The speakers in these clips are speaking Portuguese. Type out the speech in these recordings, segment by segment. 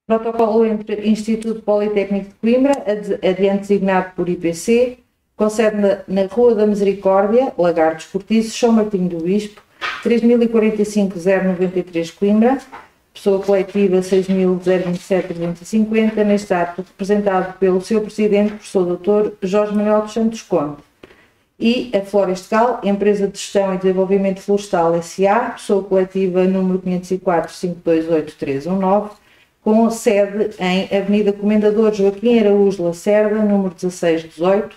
Protocolo entre Instituto Politécnico de Coimbra, adiante designado por IPC, com sede na Rua da Misericórdia, Lagartos Cortiços, São Martinho do Bispo, 3045-093 Coimbra, pessoa coletiva 6000-027-350, neste ato representado pelo seu presidente, professor Dr. Jorge Manuel dos Santos Conde. E a Florestal, Empresa de Gestão e Desenvolvimento Florestal S.A., pessoa coletiva número 504-528-319, com sede em Avenida Comendador Joaquim Araújo Lacerda, número 1618,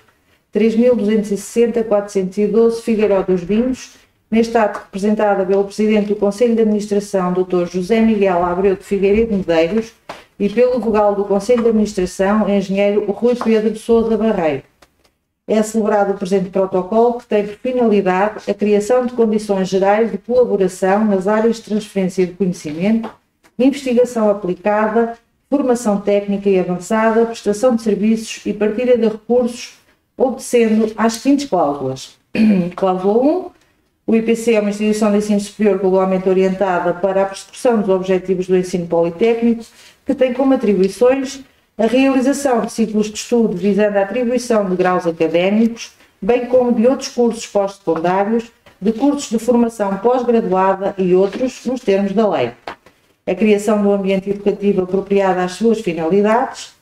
3260-412, Figueiró dos Vinhos, neste ato representada pelo Presidente do Conselho de Administração, Dr. José Miguel Abreu de Figueiredo Medeiros, e pelo Vogal do Conselho de Administração, Engenheiro Rui Pedro de Sousa Barreiro. É celebrado o presente protocolo, que tem por finalidade a criação de condições gerais de colaboração nas áreas de transferência de conhecimento, investigação aplicada, formação técnica e avançada, prestação de serviços e partilha de recursos, obedecendo às seguintes cláusulas. Cláusula 1. O IPC é uma instituição de ensino superior globalmente orientada para a persecução dos objetivos do ensino politécnico, que tem como atribuições a realização de ciclos de estudo visando a atribuição de graus académicos, bem como de outros cursos pós-secundários, de cursos de formação pós-graduada e outros, nos termos da lei. A criação do ambiente educativo apropriado às suas finalidades,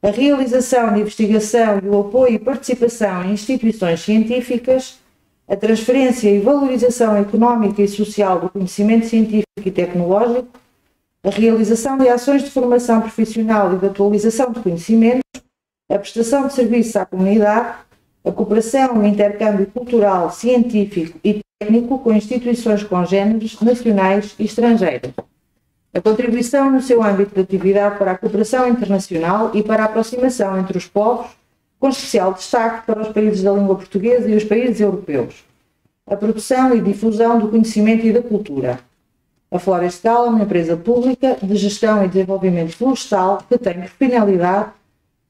a realização de investigação e o apoio e participação em instituições científicas, a transferência e valorização económica e social do conhecimento científico e tecnológico, a realização de ações de formação profissional e de atualização de conhecimentos, a prestação de serviços à comunidade, a cooperação e intercâmbio cultural, científico e técnico com instituições congêneres nacionais e estrangeiras, a contribuição no seu âmbito de atividade para a cooperação internacional e para a aproximação entre os povos, com especial destaque para os países da língua portuguesa e os países europeus, a produção e difusão do conhecimento e da cultura. A Florestal é uma empresa pública de gestão e desenvolvimento florestal que tem por finalidade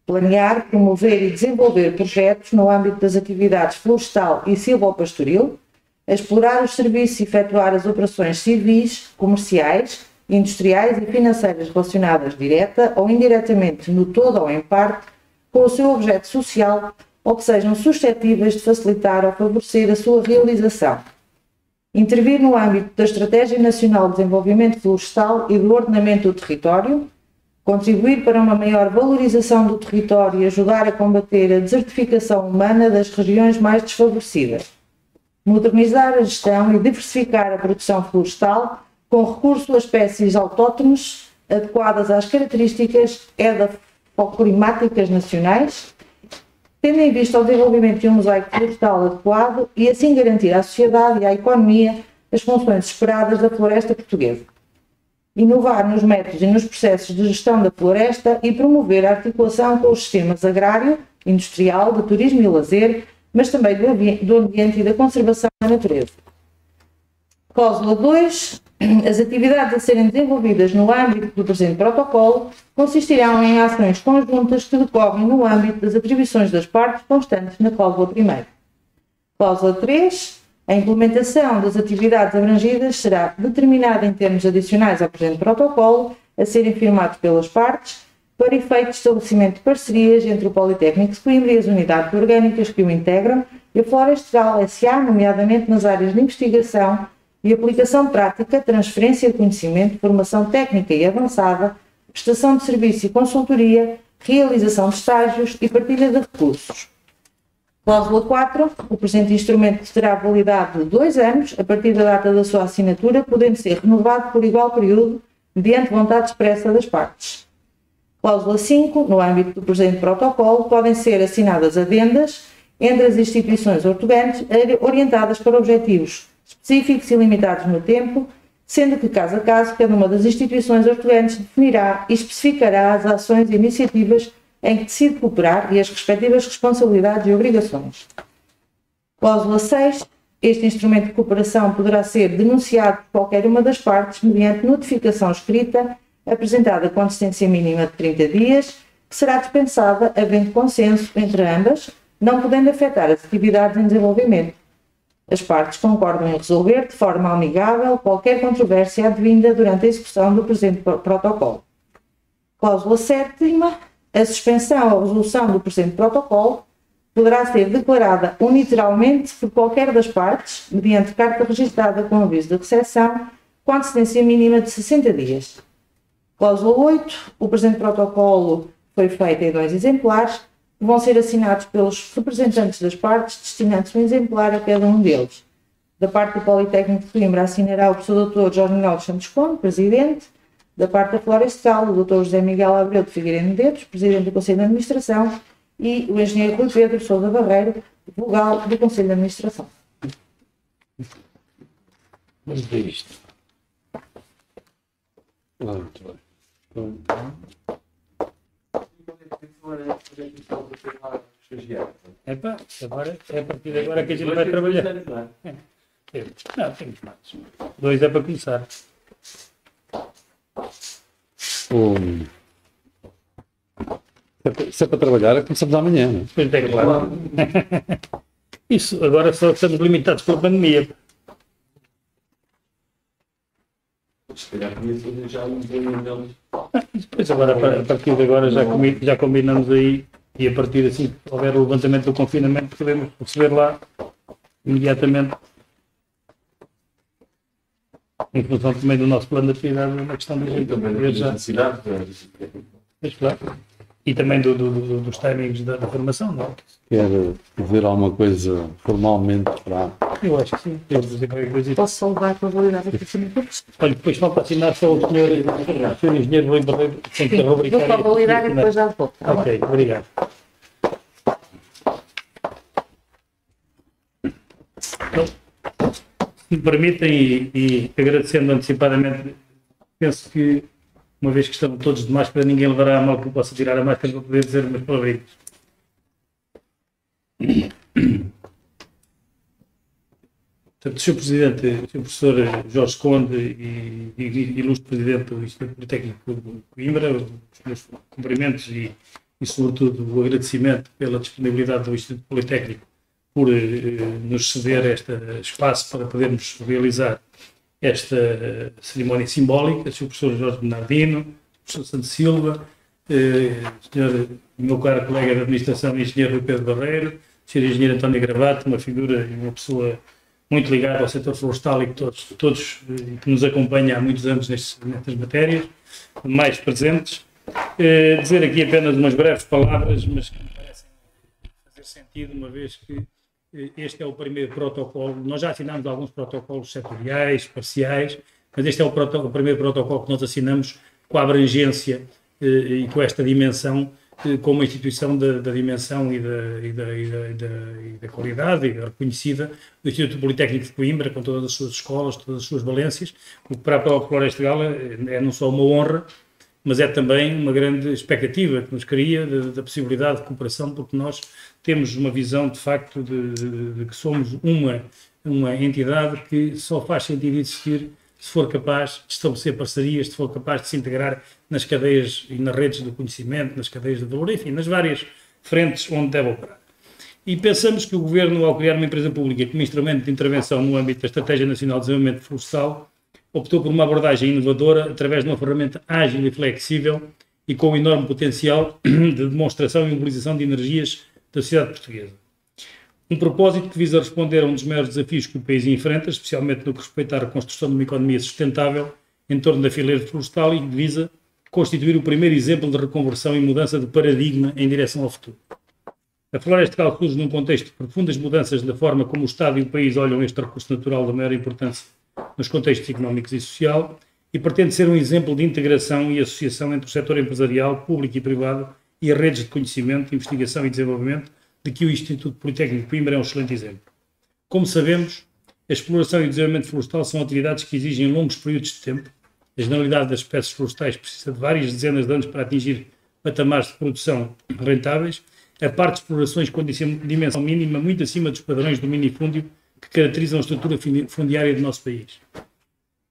planear, promover e desenvolver projetos no âmbito das atividades florestal e silvopastoril, a explorar os serviços e efetuar as operações civis, comerciais, industriais e financeiras relacionadas direta ou indiretamente, no todo ou em parte, com o seu objeto social ou que sejam suscetíveis de facilitar ou favorecer a sua realização. Intervir no âmbito da Estratégia Nacional de Desenvolvimento Florestal e do ordenamento do território, contribuir para uma maior valorização do território e ajudar a combater a desertificação humana das regiões mais desfavorecidas. Modernizar a gestão e diversificar a produção florestal com recurso a espécies autóctones adequadas às características edafoclimáticas nacionais, tendo em vista o desenvolvimento de um mosaico florestal adequado e assim garantir à sociedade e à economia as funções esperadas da floresta portuguesa. Inovar nos métodos e nos processos de gestão da floresta e promover a articulação com os sistemas agrário, industrial, de turismo e lazer, mas também do ambiente e da conservação da natureza. Cláusula 2. As atividades a serem desenvolvidas no âmbito do presente protocolo consistirão em ações conjuntas que decorrem no âmbito das atribuições das partes constantes na cláusula 1ª. Cláusula 3. A implementação das atividades abrangidas será determinada em termos adicionais ao presente protocolo, a serem firmados pelas partes, para efeito de estabelecimento de parcerias entre o Politécnico de Coimbra e as unidades orgânicas que o integram e a Florestal S.A., nomeadamente nas áreas de investigação e aplicação prática, transferência de conhecimento, formação técnica e avançada, prestação de serviço e consultoria, realização de estágios e partilha de recursos. Cláusula 4. O presente instrumento terá validade de 2 anos, a partir da data da sua assinatura, podendo ser renovado por igual período, mediante vontade expressa das partes. Cláusula 5. No âmbito do presente protocolo, podem ser assinadas adendas entre as instituições ortogantes orientadas para objetivos específicos e limitados no tempo, sendo que, caso a caso, cada uma das instituições ortogantes definirá e especificará as ações e iniciativas em que decide cooperar e as respectivas responsabilidades e obrigações. Cláusula 6. Este instrumento de cooperação poderá ser denunciado por qualquer uma das partes mediante notificação escrita, apresentada com antecedência mínima de 30 dias, que será dispensada havendo consenso entre ambas, não podendo afetar as atividades em desenvolvimento. As partes concordam em resolver de forma amigável qualquer controvérsia advinda durante a execução do presente protocolo. Cláusula 7ª. A suspensão ou resolução do presente protocolo poderá ser declarada unilateralmente por qualquer das partes, mediante carta registrada com aviso de recepção, com antecedência mínima de 60 dias. Cláusula 8. O presente protocolo foi feito em 2 exemplares, que vão ser assinados pelos representantes das partes, destinando-se um exemplar a cada um deles. Da parte do Politécnico de Coimbra assinará o professor Dr. Jorge Manuel dos Santos Conde, Presidente. Da parte da Florestal, o Dr. José Miguel Abreu de Figueiredo Medeiros, Presidente do Conselho de Administração, e o Engenheiro Rui Pedro Sousa Barreiro, vogal do Conselho de Administração. Vamos ver isto. Muito bem. Epá, agora, é a partir de agora que a gente vai trabalhar. Não, temos mais. 2 é para começar. Se é para trabalhar, começamos amanhã. Não é? Pois é, claro. Isso, agora só estamos limitados pela pandemia. Se calhar podia já um deles. Depois agora, a partir de agora já combinamos aí e a partir assim que houver o levantamento do confinamento podemos receber lá imediatamente em função também do nosso plano de atividade na questão da gente. Mas, claro. E também dos timings da formação, não é? Quer dizer alguma coisa formalmente para... Eu acho que sim. Eu dizer qualquer coisa. Posso só levar para validar aqui também? Olha, depois falta assinar só o senhor engenheiro Rui Barreiro, sem que rubricar. Vou só validar e depois já volto. Ok, obrigado. Então, se me permitem, e agradecendo antecipadamente, penso que, uma vez que estão todos de máscara, ninguém levará a mal que eu possa tirar a máscara para poder dizer umas palavrinhas. Portanto, Sr. Presidente, Sr. Professor Jorge Conde e ilustre Presidente do Instituto Politécnico de Coimbra, os meus cumprimentos e, sobretudo, o agradecimento pela disponibilidade do Instituto Politécnico por nos ceder este espaço para podermos realizar esta cerimónia simbólica. Sr. Professor Jorge Bernardino, Professor Santos Silva, meu caro colega de Administração, Engenheiro Rui Pedro Barreiro, Sr. Engenheiro António Gravato, uma figura e uma pessoa muito ligada ao setor florestal e que todos que nos acompanha há muitos anos nestas matérias, mais presentes. Dizer aqui apenas umas breves palavras, mas que me parecem fazer sentido, uma vez que este é o primeiro protocolo. Nós já assinámos alguns protocolos setoriais, parciais, mas este é o primeiro protocolo que nós assinamos com a abrangência e com esta dimensão, como uma instituição da dimensão e da qualidade e reconhecida do Instituto Politécnico de Coimbra, com todas as suas escolas, todas as suas valências, o que para a Floresta Gala é não só uma honra, mas é também uma grande expectativa que nos cria da possibilidade de cooperação, porque nós temos uma visão, de facto, de que somos uma entidade que só faz sentido existir se for capaz de estabelecer parcerias, se for capaz de se integrar nas cadeias e nas redes do conhecimento, nas cadeias de valor, enfim, nas várias frentes onde deve operar. E pensamos que o Governo, ao criar uma empresa pública como instrumento de intervenção no âmbito da Estratégia Nacional de Desenvolvimento Florestal, optou por uma abordagem inovadora através de uma ferramenta ágil e flexível e com um enorme potencial de demonstração e mobilização de energias da sociedade portuguesa. Um propósito que visa responder a um dos maiores desafios que o país enfrenta, especialmente no que respeita à reconstrução de uma economia sustentável em torno da fileira florestal, e que visa constituir o primeiro exemplo de reconversão e mudança de paradigma em direção ao futuro. A Florestal surge num contexto de profundas mudanças da forma como o Estado e o país olham este recurso natural da maior importância nos contextos económicos e social, e pretende ser um exemplo de integração e associação entre o setor empresarial, público e privado, e as redes de conhecimento, investigação e desenvolvimento, de que o Instituto Politécnico de Coimbra é um excelente exemplo. Como sabemos, a exploração e o desenvolvimento florestal são atividades que exigem longos períodos de tempo. A generalidade das espécies florestais precisa de várias dezenas de anos para atingir patamares de produção rentáveis, a parte de explorações com dimensão mínima muito acima dos padrões do minifúndio que caracterizam a estrutura fundiária do nosso país.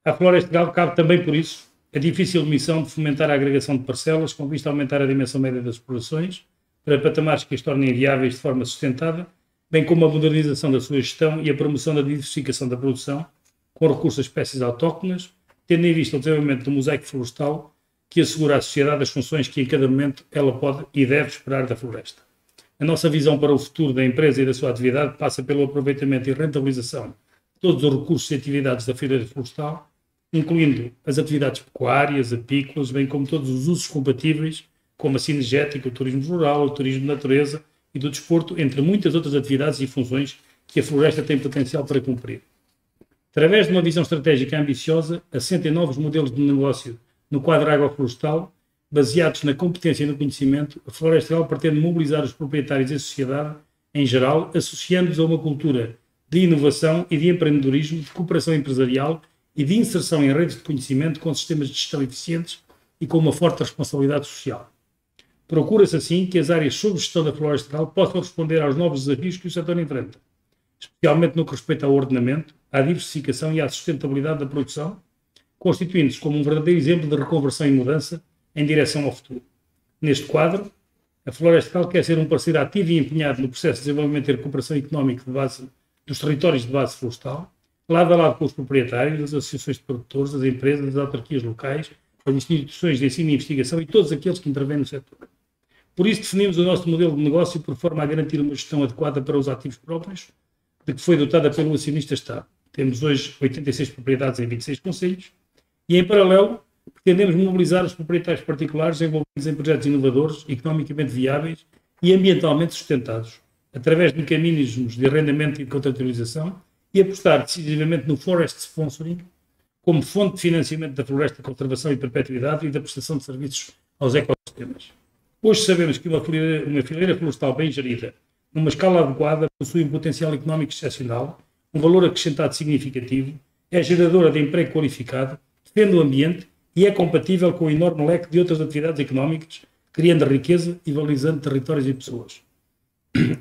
À Floresta Gala cabe também, por isso, a difícil missão de fomentar a agregação de parcelas com vista a aumentar a dimensão média das explorações para patamares que as tornem viáveis de forma sustentada, bem como a modernização da sua gestão e a promoção da diversificação da produção com recurso a espécies autóctones, tendo em vista o desenvolvimento do mosaico florestal que assegura à sociedade as funções que em cada momento ela pode e deve esperar da floresta. A nossa visão para o futuro da empresa e da sua atividade passa pelo aproveitamento e rentabilização de todos os recursos e atividades da fileira florestal, incluindo as atividades pecuárias, apícolas, bem como todos os usos compatíveis, como a cinegética, o turismo rural, o turismo de natureza e do desporto, entre muitas outras atividades e funções que a floresta tem potencial para cumprir. Através de uma visão estratégica ambiciosa, assenta em novos modelos de negócio no quadro agroflorestal, baseados na competência e no conhecimento, a Florestal pretende mobilizar os proprietários e a sociedade em geral, associando-os a uma cultura de inovação e de empreendedorismo, de cooperação empresarial e de inserção em redes de conhecimento com sistemas de gestão eficientes e com uma forte responsabilidade social. Procura-se assim que as áreas sob gestão da Florestal possam responder aos novos desafios que o setor enfrenta, especialmente no que respeita ao ordenamento, à diversificação e à sustentabilidade da produção, constituindo-se como um verdadeiro exemplo de reconversão e mudança em direção ao futuro. Neste quadro, a Florestal quer ser um parceiro ativo e empenhado no processo de desenvolvimento e recuperação económica de base, dos territórios de base florestal, lado a lado com os proprietários, as associações de produtores, as empresas, as autarquias locais, as instituições de ensino e investigação e todos aqueles que intervêm no setor. Por isso, definimos o nosso modelo de negócio por forma a garantir uma gestão adequada para os ativos próprios, de que foi dotada pelo acionista Estado. Temos hoje 86 propriedades em 26 concelhos e, em paralelo, pretendemos mobilizar os proprietários particulares envolvidos em projetos inovadores, economicamente viáveis e ambientalmente sustentados, através de mecanismos de arrendamento e de contratualização, e apostar decisivamente no Forest Sponsoring como fonte de financiamento da floresta, conservação e perpetuidade e da prestação de serviços aos ecossistemas. Hoje sabemos que uma fileira florestal bem gerida, numa escala adequada, possui um potencial económico excepcional, um valor acrescentado significativo, é geradora de emprego qualificado, defende o ambiente e é compatível com o enorme leque de outras atividades económicas, criando riqueza e valorizando territórios e pessoas.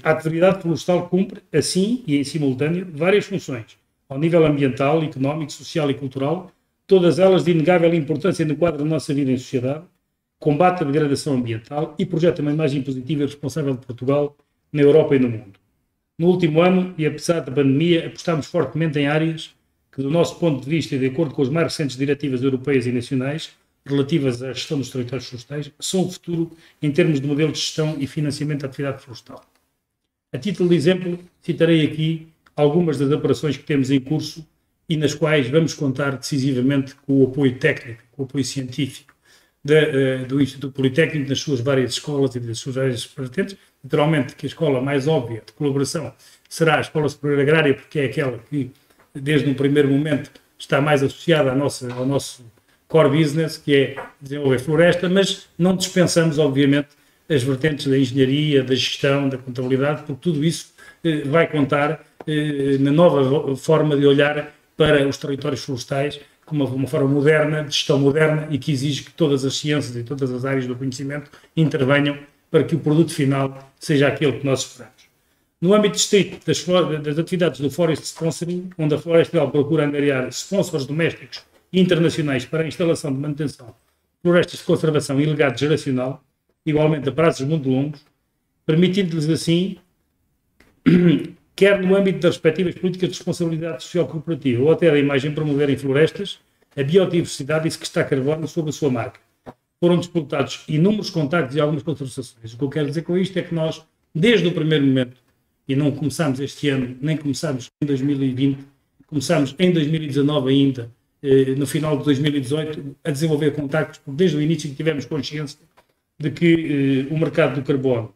A atividade florestal cumpre, assim e em simultâneo, várias funções, ao nível ambiental, económico, social e cultural, todas elas de inegável importância no quadro da nossa vida em sociedade, combate a degradação ambiental e projeta uma imagem positiva e responsável de Portugal na Europa e no mundo. No último ano, e apesar da pandemia, apostámos fortemente em áreas que, do nosso ponto de vista e de acordo com as mais recentes diretivas europeias e nacionais relativas à gestão dos territórios florestais, são o futuro em termos de modelo de gestão e financiamento da atividade florestal. A título de exemplo, citarei aqui algumas das operações que temos em curso e nas quais vamos contar decisivamente com o apoio técnico, com o apoio científico do Instituto Politécnico, nas suas várias escolas e das suas várias vertentes. Naturalmente que a escola mais óbvia de colaboração será a Escola Superior Agrária, porque é aquela que, desde um primeiro momento, está mais associada ao nosso core business, que é desenvolver floresta, mas não dispensamos, obviamente, as vertentes da engenharia, da gestão, da contabilidade, porque tudo isso vai contar na nova forma de olhar para os territórios florestais, como uma forma moderna, de gestão moderna, e que exige que todas as ciências e todas as áreas do conhecimento intervenham para que o produto final seja aquele que nós esperamos. No âmbito estrito das atividades do Forest Sponsoring, onde a Florestal procura angariar sponsors domésticos e internacionais para a instalação de manutenção de florestas de conservação e legado geracional, igualmente a prazos muito longos, permitindo-lhes assim, quer no âmbito das respectivas políticas de responsabilidade social corporativa ou até da imagem, promover em florestas a biodiversidade e sequestrar carbono sob a sua marca. Foram disputados inúmeros contactos e algumas conversações. O que eu quero dizer com isto é que nós, desde o primeiro momento, e não começámos este ano, nem começámos em 2020, começámos em 2019 ainda, no final de 2018, a desenvolver contactos, porque desde o início tivemos consciência de que o mercado do carbono,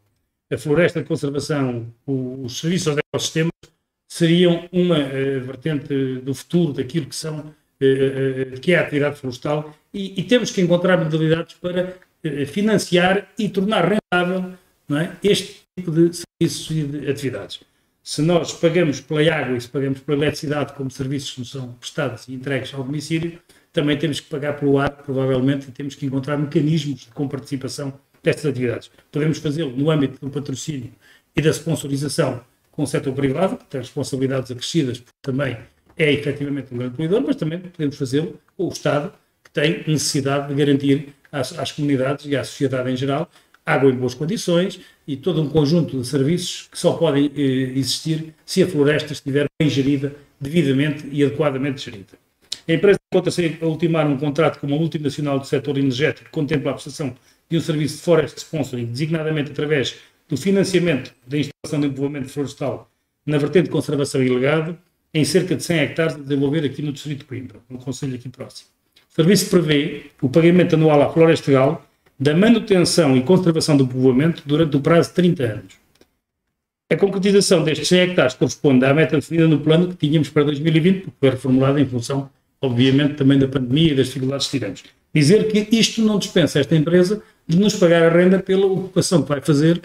a floresta de conservação, os serviços aos ecossistemas seriam uma vertente do futuro daquilo que é a atividade florestal e temos que encontrar modalidades para financiar e tornar rentável, não é, este tipo de serviços e de atividades. Se nós pagamos pela água e se pagamos pela eletricidade como serviços que nos são prestados e entregues ao domicílio, também temos que pagar pelo ar, provavelmente, e temos que encontrar mecanismos de comparticipação destas atividades. Podemos fazê-lo no âmbito do patrocínio e da sponsorização com o setor privado, que tem responsabilidades acrescidas, porque também é efetivamente um grande poluidor, mas também podemos fazê-lo com o Estado, que tem necessidade de garantir às comunidades e à sociedade em geral água em boas condições e todo um conjunto de serviços que só podem existir se a floresta estiver bem gerida, devidamente e adequadamente gerida. A empresa encontra-se a ultimar um contrato com uma multinacional do setor energético que contempla a prestação de um serviço de forest sponsoring, designadamente através do financiamento da instalação de povoamento florestal na vertente de conservação e legado, em cerca de 100 hectares a desenvolver aqui no distrito de Coimbra, no concelho aqui próximo. O serviço prevê o pagamento anual à Florestal da manutenção e conservação do povoamento durante o prazo de 30 anos. A concretização destes 100 hectares corresponde à meta definida no plano que tínhamos para 2020, porque foi reformulada em função, obviamente, também da pandemia e das dificuldades que tivemos. Dizer que isto não dispensa esta empresa de nos pagar a renda pela ocupação que vai fazer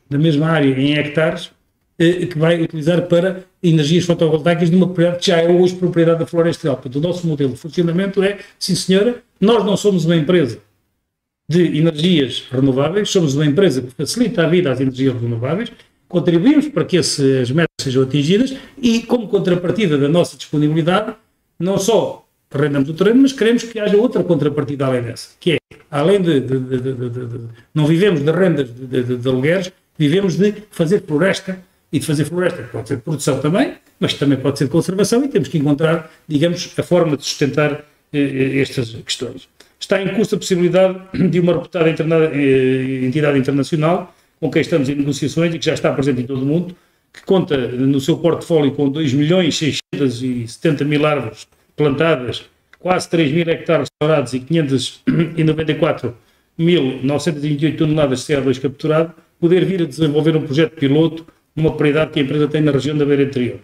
da mesma área em hectares, que vai utilizar para energias fotovoltaicas de uma propriedade que já é hoje propriedade da Florestal. Portanto, o nosso modelo de funcionamento é, sim senhora, nós não somos uma empresa de energias renováveis, somos uma empresa que facilita a vida às energias renováveis, contribuímos para que as metas sejam atingidas e, como contrapartida da nossa disponibilidade, não só arrendamos o terreno, mas queremos que haja outra contrapartida além dessa, que é, além não vivemos de rendas de alugueres, vivemos de fazer floresta, e de fazer floresta, que pode ser produção também, mas também pode ser conservação, e temos que encontrar, digamos, a forma de sustentar estas questões. Está em curso a possibilidade de uma reputada entidade internacional, com quem estamos em negociações e que já está presente em todo o mundo, que conta no seu portfólio com 2.670.000 árvores plantadas, quase 3.000 hectares restaurados e 594.928 toneladas de CO2 capturado, poder vir a desenvolver um projeto piloto numa propriedade que a empresa tem na região da Beira Interior.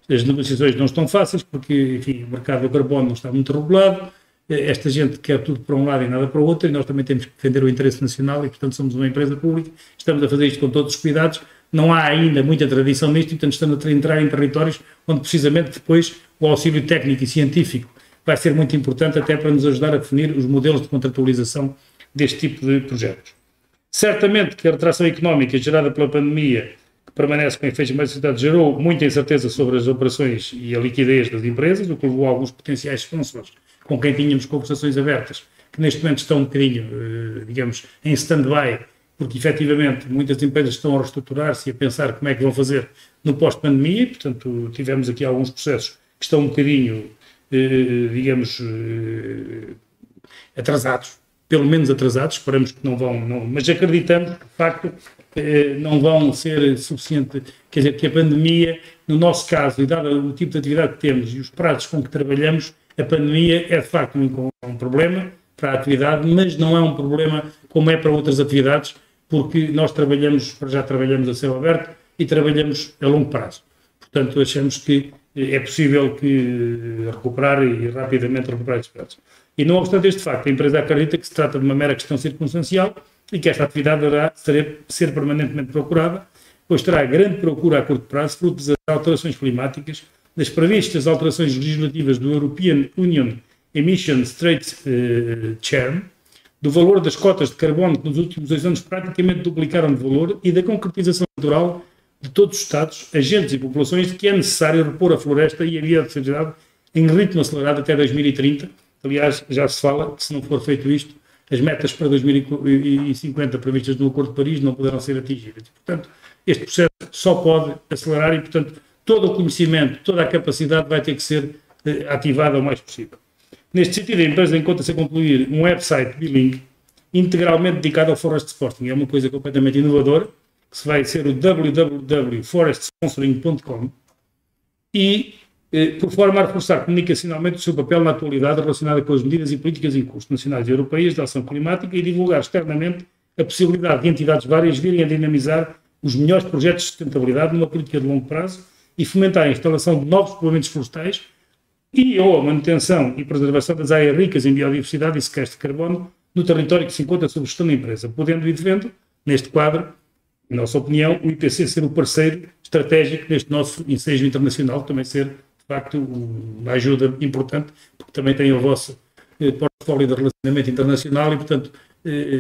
As negociações não estão fáceis porque, enfim, o mercado do carbono não está muito regulado, esta gente quer tudo para um lado e nada para o outro, e nós também temos que defender o interesse nacional e, portanto, somos uma empresa pública, estamos a fazer isto com todos os cuidados, não há ainda muita tradição nisto, e, portanto, estamos a entrar em territórios onde, precisamente, depois o auxílio técnico e científico vai ser muito importante até para nos ajudar a definir os modelos de contratualização deste tipo de projetos. Certamente que a retração económica gerada pela pandemia, que permanece com efeitos mais sociedade, gerou muita incerteza sobre as operações e a liquidez das empresas, o que levou a alguns potenciais sponsors com quem tínhamos conversações abertas, que neste momento estão um bocadinho, digamos, em stand-by, porque efetivamente muitas empresas estão a reestruturar-se e a pensar como é que vão fazer no pós-pandemia, portanto tivemos aqui alguns processos que estão um bocadinho, digamos, atrasados, pelo menos atrasados, esperamos que não vão, mas acreditamos que de facto não vão ser suficiente, quer dizer, que a pandemia, no nosso caso, e dado o tipo de atividade que temos e os prazos com que trabalhamos, a pandemia é de facto um problema para a atividade, mas não é um problema como é para outras atividades, porque nós já trabalhamos a céu aberto e trabalhamos a longo prazo. Portanto, achamos que é possível recuperar e rapidamente recuperar estes prazos. E não obstante este facto, a empresa acredita que se trata de uma mera questão circunstancial e que esta atividade deverá ser permanentemente procurada, pois terá grande procura a curto prazo, fruto das alterações climáticas, das previstas alterações legislativas do European Union Emissions Trade Charter, do valor das cotas de carbono que nos últimos 2 anos praticamente duplicaram de valor e da concretização natural de todos os Estados, agentes e populações de que é necessário repor a floresta e a biodiversidade em ritmo acelerado até 2030. Aliás, já se fala que se não for feito isto, as metas para 2050 previstas no Acordo de Paris não poderão ser atingidas. Portanto, este processo só pode acelerar e, portanto, todo o conhecimento, toda a capacidade vai ter que ser ativada o mais possível. Neste sentido, a empresa encontra-se a concluir um website bilingue integralmente dedicado ao Forest Sponsoring. É uma coisa completamente inovadora, que vai ser o www.forestsponsoring.com e, por forma a reforçar comunicacionalmente o seu papel na atualidade relacionada com as medidas e políticas em curso nacionais e europeias de ação climática e divulgar externamente a possibilidade de entidades várias virem a dinamizar os melhores projetos de sustentabilidade numa política de longo prazo e fomentar a instalação de novos povoamentos florestais ou a manutenção e preservação das áreas ricas em biodiversidade e sequestro de carbono no território que se encontra sob gestão da empresa, podendo e devendo, neste quadro, na nossa opinião, o IPC ser o parceiro estratégico neste nosso ensejo internacional, também ser, de facto, uma ajuda importante, porque também tem o vosso portfólio de relacionamento internacional e, portanto,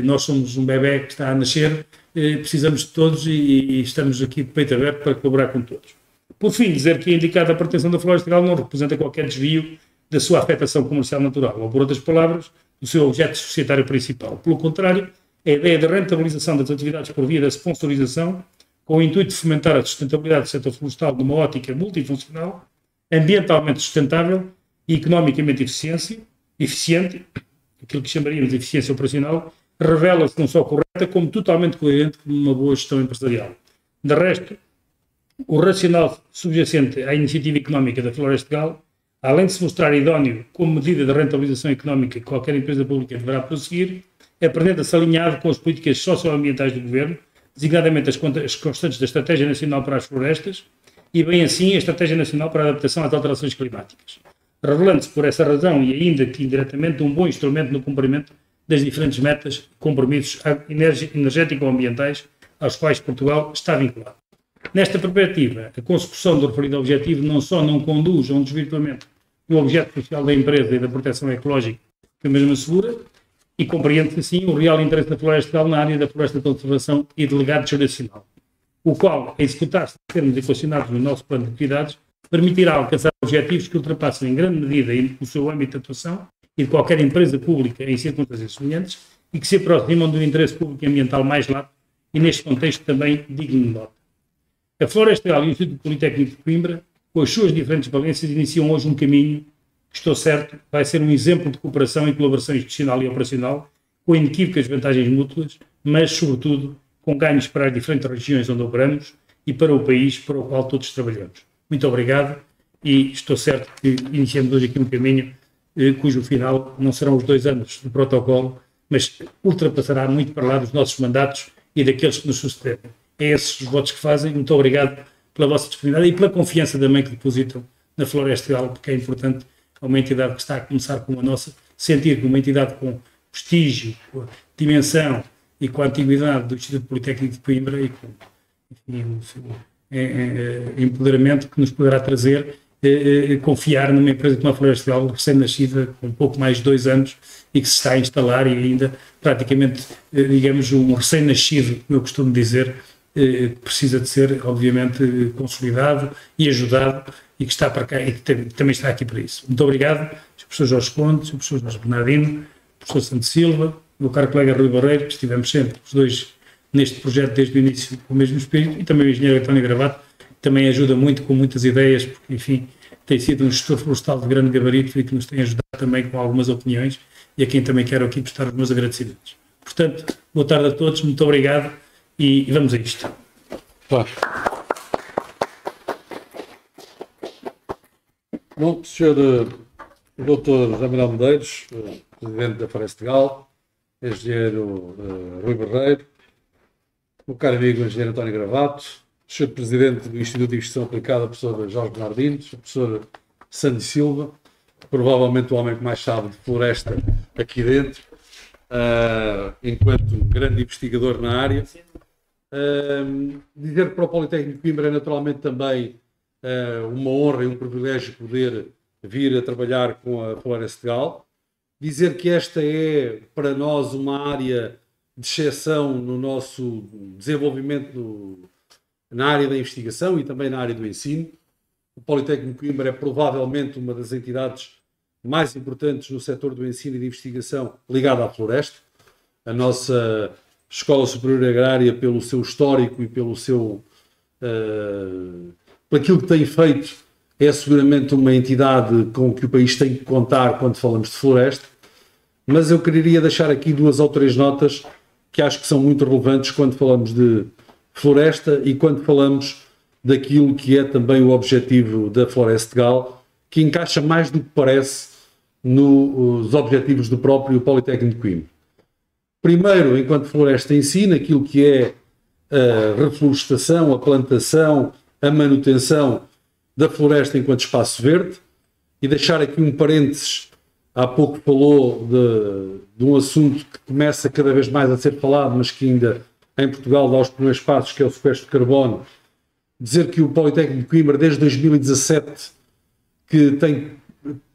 nós somos um bebé que está a nascer, precisamos de todos e estamos aqui de peito aberto para colaborar com todos. Por fim, dizer que a indicada pretensão da Florestal não representa qualquer desvio da sua afetação comercial natural, ou por outras palavras, do seu objeto societário principal. Pelo contrário, a ideia de rentabilização das atividades por via da sponsorização, com o intuito de fomentar a sustentabilidade do setor florestal numa ótica multifuncional, ambientalmente sustentável e economicamente eficiente, aquilo que chamaríamos de eficiência operacional, revela-se não só correta, como totalmente coerente com uma boa gestão empresarial. De resto, o racional subjacente à iniciativa económica da Florestal, além de se mostrar idóneo como medida de rentabilização económica que qualquer empresa pública deverá prosseguir, apresenta-se alinhado com as políticas socioambientais do Governo, designadamente as constantes da Estratégia Nacional para as Florestas e, bem assim, a Estratégia Nacional para a Adaptação às Alterações Climáticas, revelando-se por essa razão e ainda que indiretamente um bom instrumento no cumprimento das diferentes metas e compromissos energético-ambientais aos quais Portugal está vinculado. Nesta perspectiva, a consecução do referido objetivo não só não conduz a um desvirtuamento do objeto social da empresa e da proteção ecológica que a mesma assegura, e compreende-se assim o real interesse da Florestal na área da floresta de conservação e de legado geracional, o qual, a executar-se em termos equacionados no nosso plano de atividades, permitirá alcançar objetivos que ultrapassam em grande medida o seu âmbito de atuação e de qualquer empresa pública em circunstâncias semelhantes e que se aproximam do interesse público e ambiental mais lato e, neste contexto, também digno de nota. A Florestal e o Instituto Politécnico de Coimbra, com as suas diferentes valências, iniciam hoje um caminho que, estou certo, vai ser um exemplo de cooperação e colaboração institucional e operacional, com inequívocas vantagens mútuas, mas, sobretudo, com ganhos para as diferentes regiões onde operamos e para o país para o qual todos trabalhamos. Muito obrigado e estou certo que iniciamos hoje aqui um caminho cujo final não serão os 2 anos do protocolo, mas ultrapassará muito para lá dos nossos mandatos e daqueles que nos sucedem. É esses os votos que fazem. Muito obrigado pela vossa disponibilidade e pela confiança também que depositam na Florestal, porque é importante a uma entidade que está a começar como a nossa, sentir que uma entidade com prestígio, com dimensão e com a antiguidade do Instituto Politécnico de Coimbra e com o seu empoderamento que nos poderá trazer, confiar numa empresa como a Florestal, recém-nascida, com um pouco mais de 2 anos e que se está a instalar e ainda praticamente, digamos, um recém-nascido, como eu costumo dizer, precisa de ser, obviamente, consolidado e ajudado e que está para cá e que também está aqui para isso. Muito obrigado, Sr. Professor Jorge Conde, Sr. Professor Jorge Bernardino, Professor Santos Silva, o meu caro colega Rui Barreiro, que estivemos sempre os dois neste projeto desde o início com o mesmo espírito, e também o engenheiro António Gravato, que também ajuda muito com muitas ideias, porque, enfim, tem sido um gestor florestal de grande gabarito e que nos tem ajudado também com algumas opiniões e a quem também quero aqui prestar os meus agradecimentos. Portanto, boa tarde a todos, muito obrigado e vamos a isto. Claro. Bom, Sr. Dr. José Manuel Medeiros, Presidente da Florestal, Engenheiro Rui Barreiro, o caro amigo Engenheiro António Gravato, Sr. Presidente do Instituto de Investigação Aplicada, Professor Jorge Bernardino, Professor Santos Silva, provavelmente o homem que mais sabe de floresta aqui dentro, enquanto grande investigador na área. Dizer que para o Politécnico de Coimbra é naturalmente também uma honra e um privilégio poder vir a trabalhar com a Florestal. Dizer que esta é para nós uma área de exceção no nosso desenvolvimento na área da investigação e também na área do ensino. O Politécnico de Coimbra é provavelmente uma das entidades mais importantes no setor do ensino e de investigação ligada à floresta. A nossa Escola Superior Agrária, pelo seu histórico e pelo seu por aquilo que tem feito, é seguramente uma entidade com que o país tem que contar quando falamos de floresta, mas eu queria deixar aqui 2 ou 3 notas que acho que são muito relevantes quando falamos de floresta e quando falamos daquilo que é também o objetivo da Florestal, que encaixa mais do que parece nos objetivos do próprio Politécnico de Coimbra. Primeiro, enquanto floresta em si, naquilo que é a reflorestação, a plantação, a manutenção da floresta enquanto espaço verde, e deixar aqui um parênteses, há pouco falou de um assunto que começa cada vez mais a ser falado, mas que ainda em Portugal dá os primeiros passos, que é o sequestro de carbono. Dizer que o Politécnico de Coimbra, desde 2017, que tem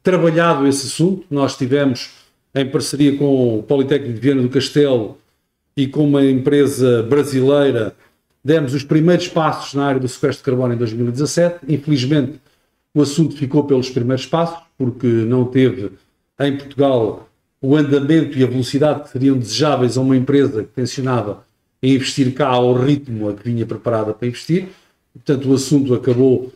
trabalhado esse assunto. Nós tivemos, em parceria com o Politécnico de Viana do Castelo e com uma empresa brasileira, demos os primeiros passos na área do sequestro de carbono em 2017. Infelizmente, o assunto ficou pelos primeiros passos, porque não teve em Portugal o andamento e a velocidade que seriam desejáveis a uma empresa que tensionava em investir cá ao ritmo a que vinha preparada para investir. Portanto, o assunto acabou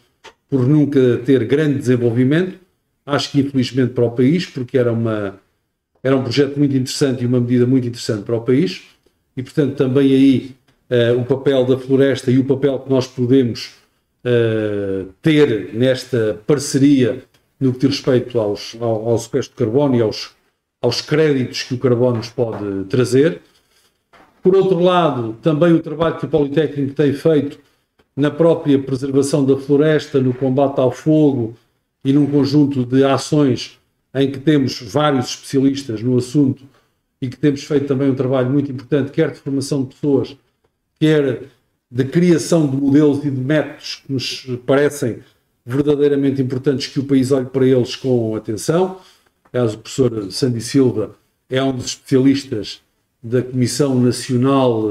por nunca ter grande desenvolvimento. Acho que infelizmente para o país, porque era um projeto muito interessante e uma medida muito interessante para o país, e portanto também aí o papel da floresta e o papel que nós podemos ter nesta parceria no que diz respeito ao sequestro de carbono e aos créditos que o carbono nos pode trazer. Por outro lado, também o trabalho que o Politécnico tem feito na própria preservação da floresta, no combate ao fogo e num conjunto de ações em que temos vários especialistas no assunto e que temos feito também um trabalho muito importante, quer de formação de pessoas, quer de criação de modelos e de métodos que nos parecem verdadeiramente importantes que o país olhe para eles com atenção. Aliás, o professor Sandy Silva é um dos especialistas da Comissão Nacional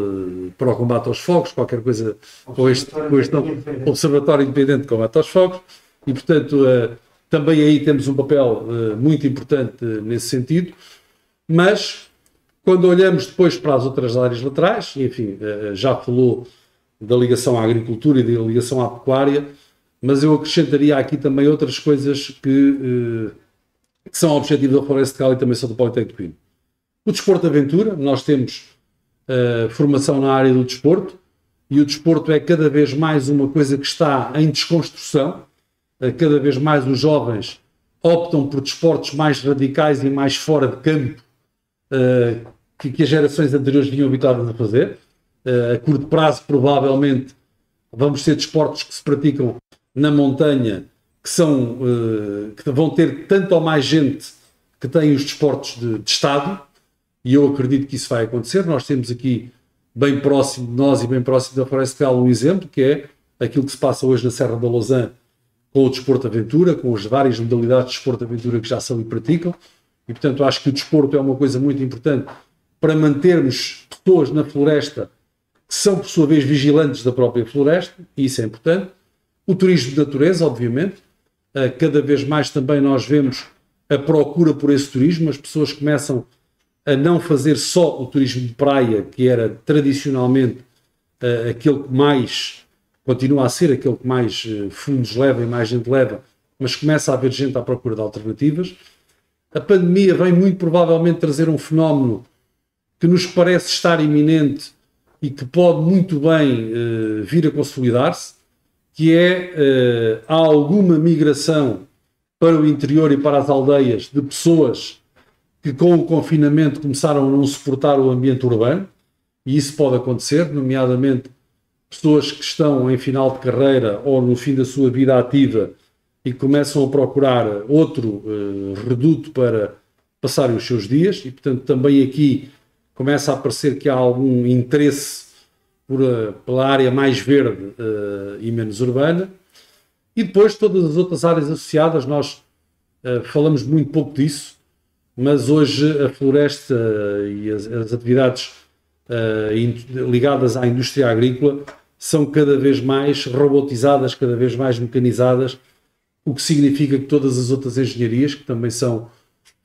para o Combate aos Fogos, qualquer coisa com este Observatório Independente de Combate aos Fogos, e portanto também aí temos um papel muito importante nesse sentido, mas quando olhamos depois para as outras áreas laterais, enfim, já falou da ligação à agricultura e da ligação à pecuária, mas eu acrescentaria aqui também outras coisas que são objetivo da Florestal e também são do Politécnico de Coimbra. O desporto de aventura, nós temos formação na área do desporto, e o desporto é cada vez mais uma coisa que está em desconstrução. Cada vez mais os jovens optam por desportos mais radicais e mais fora de campo que as gerações anteriores vinham habituadas a fazer. A curto prazo, provavelmente, vamos ter desportos que se praticam na montanha, que vão ter tanto ou mais gente que tem os desportos de estádio, e eu acredito que isso vai acontecer. Nós temos aqui, bem próximo de nós e bem próximo da Florestal, um exemplo, que é aquilo que se passa hoje na Serra da Lousã com o desporto de aventura, com as várias modalidades de desporto de aventura que já se ali praticam, e portanto acho que o desporto é uma coisa muito importante para mantermos pessoas na floresta que são, por sua vez, vigilantes da própria floresta, e isso é importante. O turismo de natureza, obviamente, cada vez mais também nós vemos a procura por esse turismo, as pessoas começam a não fazer só o turismo de praia, que era tradicionalmente aquele que mais, continua a ser aquele que mais fundos leva e mais gente leva, mas começa a haver gente à procura de alternativas. A pandemia vem muito provavelmente trazer um fenómeno que nos parece estar iminente e que pode muito bem vir a consolidar-se, que é há alguma migração para o interior e para as aldeias de pessoas que com o confinamento começaram a não suportar o ambiente urbano, e isso pode acontecer, nomeadamente pessoas que estão em final de carreira ou no fim da sua vida ativa e começam a procurar outro reduto para passarem os seus dias, e portanto também aqui começa a parecer que há algum interesse pela área mais verde e menos urbana. E depois todas as outras áreas associadas, nós falamos muito pouco disso, mas hoje a floresta e as atividades ligadas à indústria agrícola são cada vez mais robotizadas, cada vez mais mecanizadas, o que significa que todas as outras engenharias, que também são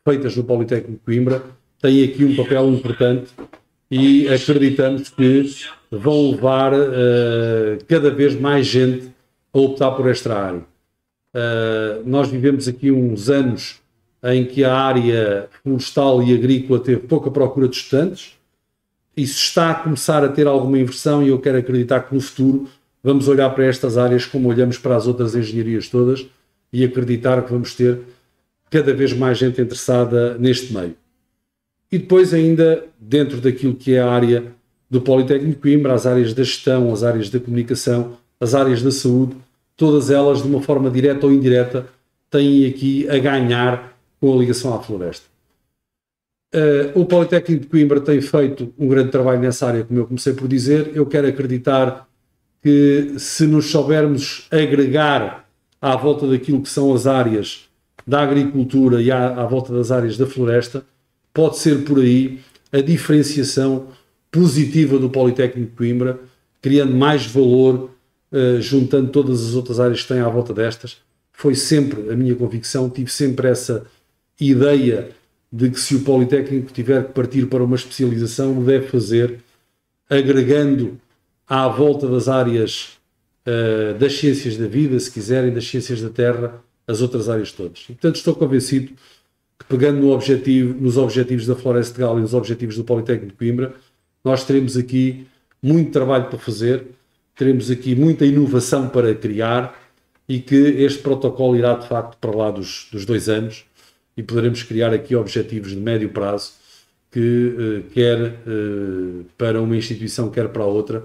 feitas no Politécnico de Coimbra, têm aqui um papel importante e acreditamos que vão levar cada vez mais gente a optar por esta área. Nós vivemos aqui uns anos em que a área florestal e agrícola teve pouca procura de estudantes. Isso está a começar a ter alguma inversão e eu quero acreditar que no futuro vamos olhar para estas áreas como olhamos para as outras engenharias todas e acreditar que vamos ter cada vez mais gente interessada neste meio. E depois ainda, dentro daquilo que é a área do Politécnico de Coimbra, as áreas da gestão, as áreas da comunicação, as áreas da saúde, todas elas, de uma forma direta ou indireta, têm aqui a ganhar com a ligação à floresta. O Politécnico de Coimbra tem feito um grande trabalho nessa área, como eu comecei por dizer. Eu quero acreditar que se nos soubermos agregar à volta daquilo que são as áreas da agricultura e à volta das áreas da floresta, pode ser por aí a diferenciação positiva do Politécnico de Coimbra, criando mais valor, juntando todas as outras áreas que têm à volta destas. Foi sempre a minha convicção, tive sempre essa ideia de que se o Politécnico tiver que partir para uma especialização, o deve fazer agregando à volta das áreas das ciências da vida, se quiserem, das ciências da terra, as outras áreas todas. E, portanto, estou convencido que, pegando nos objetivos da Floresta de Gala e nos objetivos do Politécnico de Coimbra, nós teremos aqui muito trabalho para fazer, teremos aqui muita inovação para criar e que este protocolo irá, de facto, para lá dos 2 anos e poderemos criar aqui objetivos de médio prazo que, quer para uma instituição, quer para a outra,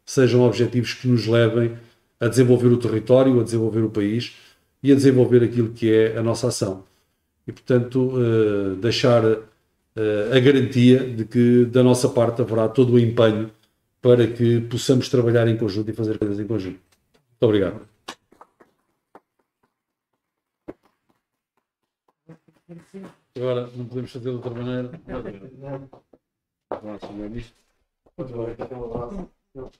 sejam objetivos que nos levem a desenvolver o território, a desenvolver o país e a desenvolver aquilo que é a nossa ação. E, portanto, deixar a garantia de que, da nossa parte, haverá todo o empenho para que possamos trabalhar em conjunto e fazer coisas em conjunto. Muito obrigado. Agora, não podemos fazer de outra maneira. Vamos fazer isto. Muito bem.